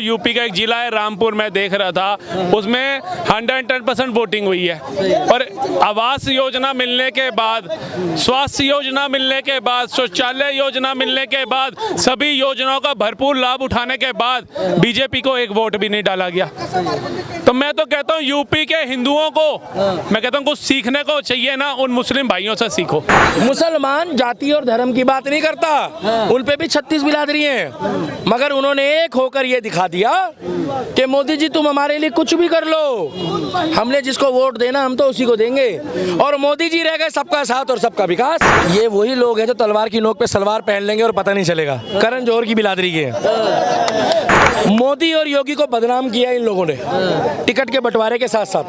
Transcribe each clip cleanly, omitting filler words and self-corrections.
UP का एक जिला है रामपुर, मैं देख रहा था, उसमें 110% वोटिंग हुई है। और आवास योजना मिलने के बाद, स्वास्थ्य योजना मिलने के बाद, शौचालय योजना मिलने के बाद, सभी योजनाओं का भरपूर लाभ उठाने के बाद बीजेपी को एक वोट भी नहीं डाला गया। तो मैं तो कहता हूँ यूपी के हिंदुओं को मैं कहता हूँ कुछ सीखने को चाहिए ना, उन मुस्लिम भाइयों से सीखो। मुसलमान जाति और धर्म की बात नहीं करता, उन पे भी 36 बिरादरी हैं, मगर उन्होंने एक होकर ये दिखा दिया कि मोदी जी तुम हमारे लिए कुछ भी कर लो, हमने जिसको वोट देना हम तो उसी को देंगे। और मोदी जी रह गए सबका साथ और सबका विकास। ये वही लोग हैं जो तलवार की नोक पे सलवार पहन लेंगे और पता नहीं चलेगा। करण जौहर की बिरादरी के मोदी और योगी को बदनाम किया इन लोगों ने टिकट के बंटवारे के साथ साथ,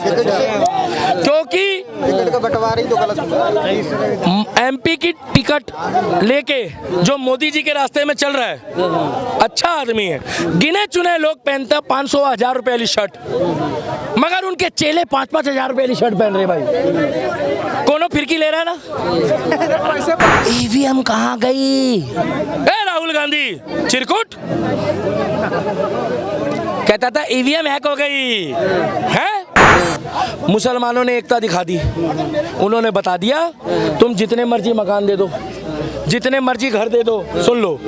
क्योंकि टिकट का बंटवारा ही तो गलत है। एमपी की टिकट लेके जो मोदी जी के रास्ते में चल रहा है, अच्छा आदमी है, गिने चुने लोग पहनते हैं 500-1000 रुपए वाली शर्ट, मगर उनके चेले 5-5 हजार रुपए वाली शर्ट पहन रहे भाई। कोनो फिरकी ले रहा है ना। ईवीएम कहाँ गई? राहुल गांधी चिरकुट कहता था ईवीएम हैक हो गई है। मुसलमानों ने एकता दिखा दी, उन्होंने बता दिया तुम जितने मर्जी मकान दे दो, जितने मर्जी घर दे दो, सुन लो,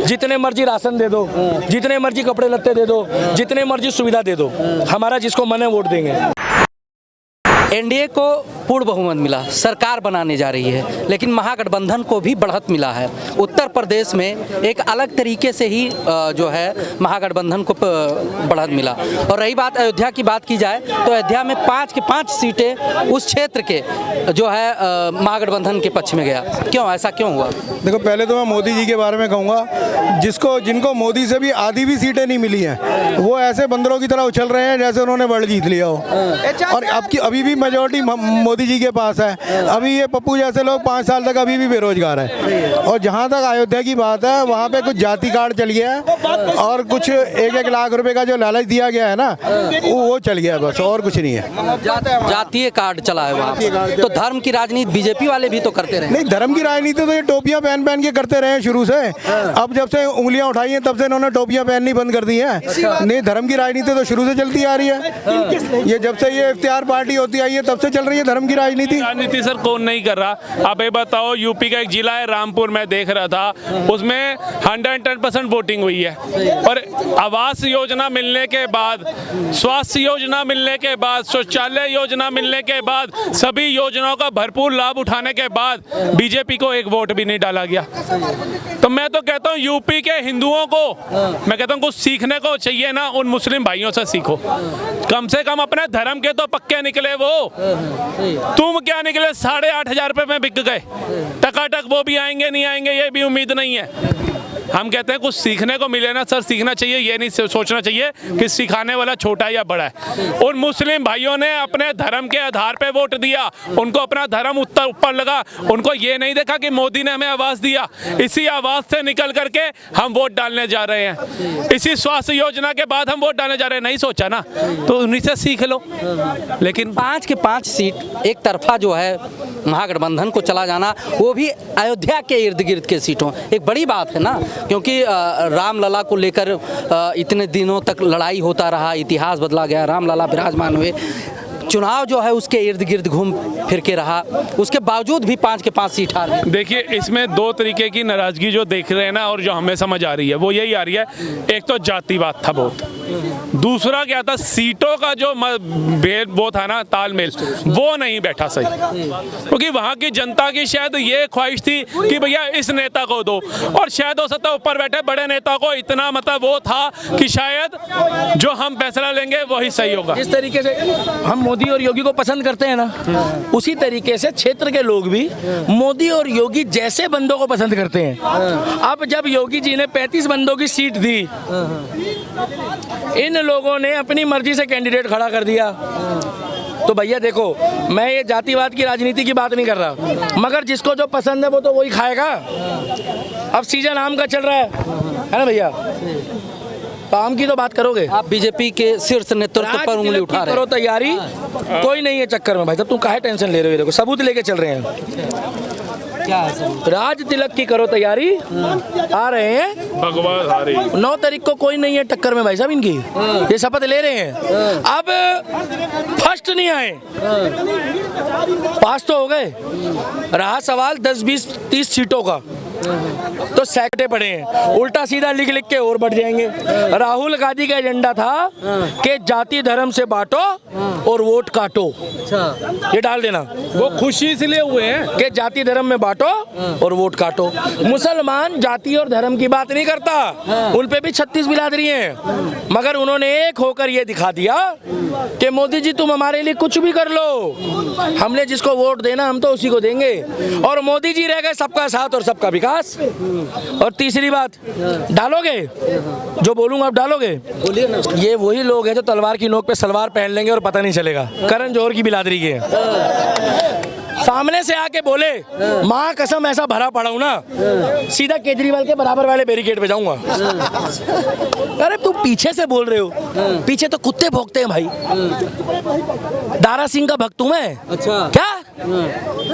जितने मर्जी राशन दे दो, जितने मर्जी कपड़े लत्ते दे दो, जितने मर्जी सुविधा दे दो, हमारा जिसको मन है वोट देंगे। एनडीए को पूर्ण बहुमत मिला, सरकार बनाने जा रही है, लेकिन महागठबंधन को भी बढ़त मिला है। उत्तर प्रदेश में एक अलग तरीके से ही जो है महागठबंधन को बढ़त मिला। और रही बात अयोध्या की बात की जाए तो अयोध्या में 5 की 5 सीटें उस क्षेत्र के जो है महागठबंधन के पक्ष में गया। क्यों, ऐसा क्यों हुआ? देखो, पहले तो मैं मोदी जी के बारे में कहूँगा, जिनको मोदी से भी आधी भी सीटें नहीं मिली हैं, वो ऐसे बंदरों की तरह उछल रहे हैं जैसे उन्होंने वर्ल्ड जीत लिया हो। और अभी भी मेजोरिटी मोदी जी के पास है। अभी ये पप्पू जैसे लोग 5 साल तक अभी भी बेरोजगार है। और जहाँ तक अयोध्या की बात है, वहाँ पे कुछ जाति कार्ड चल गया है और कुछ 1-1 लाख रुपए का जो लालच दिया गया है ना, वो चल गया बस, और कुछ नहीं है। जातीय कार्ड चला है वहाँ। तो धर्म की राजनीति बीजेपी वाले भी तो करते रहे। नहीं, धर्म की राजनीति तो ये टोपियां पहन के करते रहे शुरू से। अब जब से उंगलियां उठाई हैं तब से इन्होंने टोपियां पहननी बंद कर दी है। नहीं, धर्म की राजनीति तो शुरू से चलती आ रही है। ये जब से ये इख्तियार पार्टी होती आई है तब से चल रही है धर्म की राजनीति सर कौन नहीं कर रहा? आप ये बताओ, यूपी का एक जिला है रामपुर, मैं देख रहा था, उसमें 110% वोटिंग हुई है। और आवास योजना मिलने के बाद, स्वास्थ्य योजना मिलने के बाद, शौचालय योजना मिलने के बाद, सभी योजनाओं का भरपूर लाभ उठाने के बाद बीजेपी को एक वोट भी नहीं डाला गया। तो मैं तो कहता हूँ यूपी के हिंदुओं को मैं कहता हूँ कुछ सीखने को चाहिए ना, उन मुस्लिम भाइयों से सीखो। कम से कम अपने धर्म के तो पक्के निकले वो। तुम क्या निकले 8,500 रुपए में बिक गए। टकाटक वो भी आएंगे नहीं आएंगे ये भी उम्मीद नहीं है। हम कहते हैं कुछ सीखने को मिले ना सर, सीखना चाहिए, ये नहीं सोचना चाहिए कि सिखाने वाला छोटा या बड़ा है। उन मुस्लिम भाइयों ने अपने धर्म के आधार पे वोट दिया, उनको अपना धर्म ऊपर लगा, उनको ये नहीं देखा कि मोदी ने हमें आवाज दिया, इसी आवाज से निकल करके हम वोट डालने जा रहे हैं। इसी स्वास्थ्य योजना के बाद हम वोट डालने जा रहे हैं। नहीं सोचा ना, तो उन्हीं से सीख लो। लेकिन 5 के 5 सीट एक तरफा जो है महागठबंधन को चला जाना, वो भी अयोध्या के इर्द गिर्द के सीटों, एक बड़ी बात है ना, क्योंकि रामलला को लेकर इतने दिनों तक लड़ाई होता रहा, इतिहास बदला गया, रामलला विराजमान हुए, चुनाव जो है उसके इर्द गिर्द घूम फिर के रहा, उसके बावजूद भी 5 के 5 सीट हार गए। देखिए, इसमें 2 तरीके की नाराजगी जो देख रहे हैं ना, और जो हमें समझ आ रही है वो यही आ रही है। एक तो जातिवाद था बहुत, दूसरा क्या था, सीटों का जो वो था ना तालमेल, वो नहीं बैठा सही, क्योंकि वहाँ की जनता की शायद ये ख्वाहिश थी कि भैया इस नेता को दो, और शायद हो सकता ऊपर बैठे बड़े नेता को इतना मतलब वो था कि शायद जो हम फैसला लेंगे वही सही होगा। इस तरीके से हम मोदी और योगी को पसंद करते हैं ना, उसी तरीके से क्षेत्र के लोग भी मोदी और योगी जैसे बंदों को पसंद करते हैं। अब जब योगी जी ने 35 बंदों की सीट दी, इन लोगों ने अपनी मर्जी से कैंडिडेट खड़ा कर दिया। तो भैया देखो, मैं ये जातिवाद की राजनीति की बात नहीं कर रहा, मगर जिसको जो पसंद है वो तो वही खाएगा। अब सीजन आम का चल रहा है ना भैया, तो आम की तो बात करोगे। आप बीजेपी के शीर्ष नेतृत्व पर उंगली उठा रहे करो तैयारी, कोई नहीं है चक्कर में भाई, तब तुम काहे टेंशन ले रहे हो? देखो सबूत लेके चल रहे हैं। क्या है सबूत? राज तिलक की करो तैयारी, आ रहे हैं। बकवास आ रही 9 तारीख को कोई नहीं है टक्कर में भाई साहब इनकी, ये शपथ ले रहे हैं। अब फर्स्ट नहीं आए, पास तो हो गए, रहा सवाल 10 20 30 सीटों का, तो सैकड़े पड़े हैं, उल्टा सीधा लिख लिख के और बढ़ जाएंगे। राहुल गांधी का एजेंडा था कि जाति धर्म से बांटो और वोट काटो, ये डाल देना। वो खुशी इसलिए हुए हैं कि जाति धर्म में बांटो और वोट काटो। मुसलमान जाति और धर्म की बात नहीं करता, उन पे भी 36 बिरादरी हैं, मगर उन्होंने एक होकर ये दिखा दिया कि मोदी जी तुम हमारे लिए कुछ भी कर लो, हमने जिसको वोट देना हम तो उसी को देंगे। और मोदी जी रह गए सबका साथ और सबका विकास। और तीसरी बात, डालोगे जो बोलूंगा आप डालोगे? बोलिए ना। ये वही लोग हैं जो तलवार की नोक पे सलवार पहन लेंगे और पता नहीं चलेगा। करण जौहर की बिरादरी के हैं। सामने से आके बोले माँ कसम ऐसा भरा पड़ा हूं ना, सीधा केजरीवाल के बराबर वाले बैरिकेड पे जाऊंगा। अरे तुम पीछे से बोल रहे हो, पीछे तो कुत्ते भौंकते हैं भाई। दारा सिंह का भक्त हूं मैं। अच्छा। क्या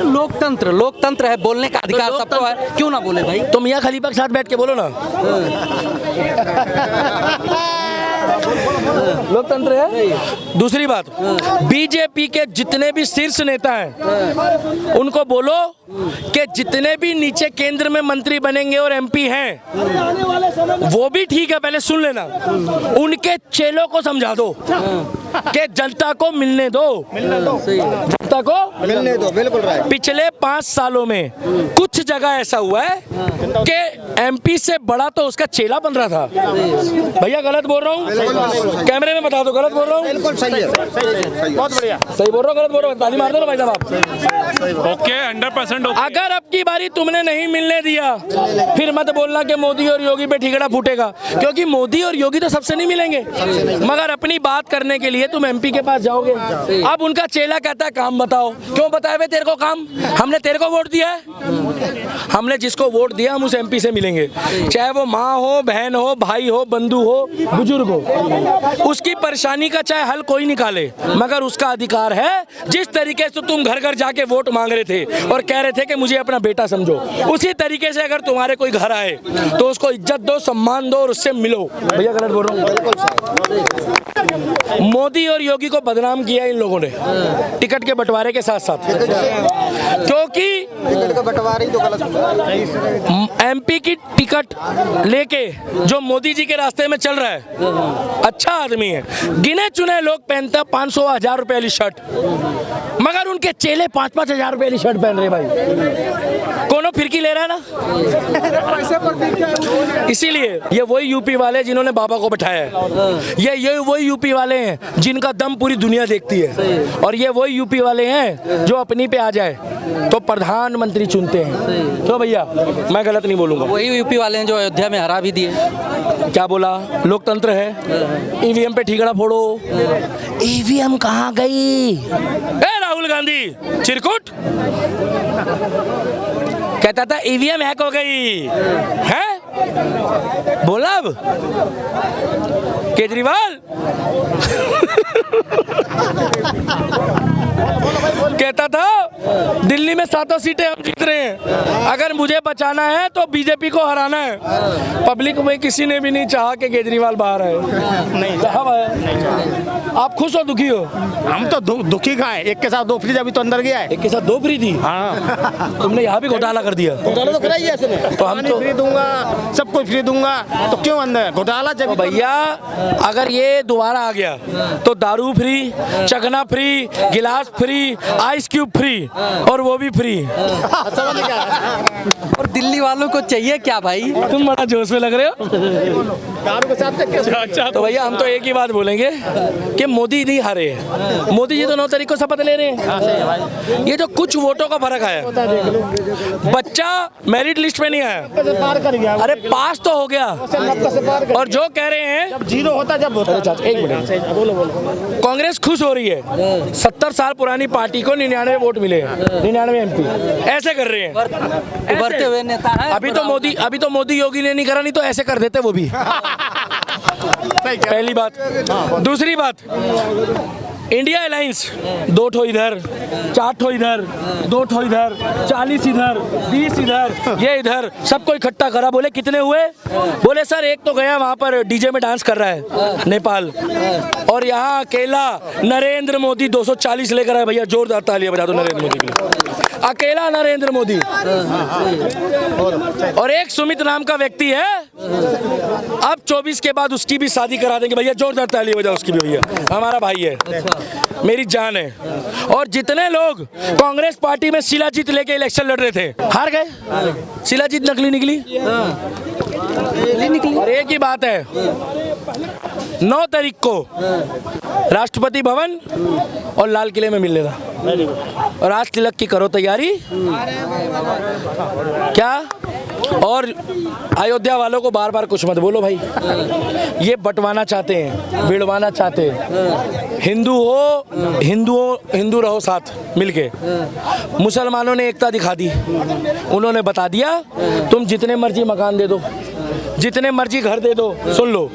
लोकतंत्र, लोकतंत्र है, बोलने का अधिकार सबको है, क्यों ना बोले भाई? तो मियां खलीफा के साथ बैठ के बोलो ना। लोकतंत्र है। दूसरी बात, बीजेपी के जितने भी शीर्ष नेता हैं उनको बोलो कि जितने भी नीचे केंद्र में मंत्री बनेंगे और एमपी हैं वो भी ठीक है, पहले सुन लेना, उनके चेलों को समझा दो कि जनता को मिलने दो, जनता को मिलने दो, बिल्कुल राइट। पिछले 5 सालों में कुछ जगह ऐसा हुआ है कि एमपी से बड़ा तो उसका चेला बन रहा था। भैया गलत बोल रहा हूँ? कैमरे में बता दो गलत बोल रहा हूँ? बिल्कुल सही है, बहुत बढ़िया। सही बोल रहा हूँ गलत बोल रहा हूँ? ताली मार दो ना भाई साहब आप। Okay 100% okay. अगर अब की बारी तुमने नहीं मिलने दिया फिर मत बोलना कि मोदी और योगी पे ठिकड़ा फूटेगा, क्योंकि मोदी और योगी तो सबसे नहीं मिलेंगे, मगर अपनी बात करने के लिए तुम एमपी के पास जाओगे। अब उनका चेला कहता है काम बताओ, क्यों बताए बे तेरे को काम? हमने तेरे को वोट दिया है, हमने जिसको वोट दिया हम उस एमपी से मिलेंगे, चाहे वो माँ हो, बहन हो, भाई हो, बंधु हो, बुजुर्ग हो, उसकी परेशानी का चाहे हल कोई निकाले, मगर उसका अधिकार है। जिस तरीके से तुम घर घर जाके वोट मांग रहे थे और कह रहे थे कि मुझे अपना बेटा समझो, उसी तरीके से अगर तुम्हारे कोई घर आए तो उसको इज्जत दो, सम्मान दो और उससे मिलो। भैया गलत बोल रहा हूँ? मोदी और योगी को बदनाम किया इन लोगों ने टिकट के बंटवारे के साथ साथ, क्योंकि टिकट का बंटवारा ही तो गलत। एमपी की टिकट लेके जो मोदी जी के रास्ते में चल रहा है, अच्छा आदमी है, गिने चुने लोग पहनते हैं 500-1000 रुपए वाली शर्ट, मगर उनके चेले 5-5 हजार रुपए वाली शर्ट पहन रहे भाई। कोनो फिरकी ले रहा है ना। इसीलिए ये वही यूपी वाले जिन्होंने बाबा को बैठाया है, ये वही यूपी वाले हैं जिनका दम पूरी दुनिया देखती है, और ये वही यूपी वाले हैं जो अपनी पे आ जाए तो प्रधानमंत्री चुनते हैं। तो भैया मैं गलत नहीं बोलूंगा। वही यूपी वाले हैं जो अयोध्या में हरा भी दिए। क्या बोला? लोकतंत्र है, ईवीएम पे ठीकड़ा फोड़ो। ईवीएम कहाँ गई? राहुल गांधी चिरकुट कहता था ईवीएम हैक हो गई है, बोला अब केजरीवाल कहता था दिल्ली में 7 सीटें हम जीत रहे हैं, अगर मुझे बचाना है तो बीजेपी को हराना है। पब्लिक में किसी ने भी नहीं चाहा कि केजरीवाल बाहर आए, नहीं चाहा भाई। आप खुश हो दुखी हो? हम तो दुखी कहाँ है, एक के साथ 2 फ्री अभी तो अंदर गया है। एक के साथ 2 फ्री थी। हाँ तुमने यहाँ भी घोटाला कर दिया। घोटाला तो कराई है इसने, तो हम तो फ्री दूंगा, सबको फ्री दूंगा, तो क्यों अंदर घोटाला? जब भैया अगर ये दोबारा आ गया तो दारू फ्री, चखना फ्री, गिलास फ्री, आइस क्यूब फ्री, और वो भी फ्री। और दिल्ली वालों को चाहिए क्या भाई? तुम बड़ा जोश में लग रहे हो। दारू के साथ अच्छा तो भैया हम तो एक ही बात बोलेंगे कि मोदी नहीं हारे हैं, मोदी जी तो 9 तारीख को शपथ ले रहे हैं। ये जो कुछ वोटों का फर्क आया, बच्चा मेरिट लिस्ट में नहीं आया, अरे पास तो हो गया, और जो कह रहे हैं 0 होता जब होता। एक मिनट, कांग्रेस खुश हो रही है 70 साल पुरानी पार्टी को 99 वोट मिले, 99 एमपी, ऐसे कर रहे हैं। उभरते हुए नेता है। अभी तो मोदी योगी ने नहीं करा, नहीं तो ऐसे कर देते वो भी। पहली बात। दूसरी बात, इंडिया अलायंस 2 ठो इधर, 4 ठो इधर, 2 ठो इधर, 40 इधर, 20 इधर, ये इधर, सबको इकट्ठा करा। बोले कितने हुए? बोले सर एक तो गया वहाँ पर डीजे में डांस कर रहा है नेपाल, और यहाँ अकेला नरेंद्र मोदी 240 लेकर आए। भैया जोरदार तालियां बजा दो नरेंद्र मोदी के लिए। अकेला नरेंद्र मोदी। और एक सुमित नाम का व्यक्ति है, अब 24 के बाद उसकी भी शादी करा देंगे। भैया जोरदार ताली बजाओ उसकी भी, भैया हमारा भाई है, मेरी जान है। और जितने लोग कांग्रेस पार्टी में शिलाजीत लेके इलेक्शन लड़ रहे थे, हार गए। शिलाजीत नकली निकली। और एक ही बात है, 9 तारीख को राष्ट्रपति भवन और लाल किले में मिलने था। और आज तिलक की करो तैयारी क्या। और अयोध्या वालों को बार बार कुछ मत बोलो भाई, ये बंटवाना चाहते हैं, भिड़वाना चाहते हैं। हिंदू रहो साथ मिलके। मुसलमानों ने एकता दिखा दी, उन्होंने बता दिया तुम जितने मर्जी मकान दे दो, जितने मर्जी घर दे दो, सुन लो,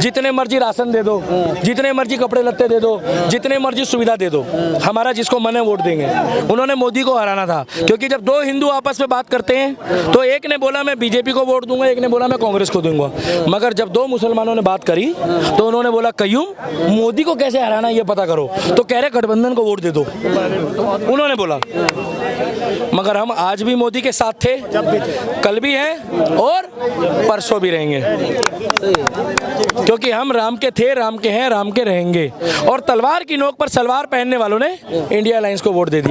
जितने मर्जी राशन दे दो, जितने मर्जी कपड़े लत्ते दे दो, जितने मर्जी सुविधा दे दो, हमारा जिसको मन है वोट देंगे। उन्होंने मोदी को हराना था, क्योंकि जब 2 हिंदू आपस में बात करते हैं तो एक ने बोला मैं बीजेपी को वोट दूंगा, एक ने बोला मैं कांग्रेस को दूंगा। मगर जब 2 मुसलमानों ने बात करी तो उन्होंने बोला कयूम मोदी को कैसे हराना ये पता करो, तो कह रहे गठबंधन को वोट दे दो, उन्होंने बोला। मगर हम आज भी मोदी के साथ थे, कल भी हैं और परसों भी रहेंगे, क्योंकि हम राम के थे, राम के हैं, राम के रहेंगे। और तलवार की नोक पर सलवार पहनने वालों ने इंडिया अलायंस को वोट दे दिया।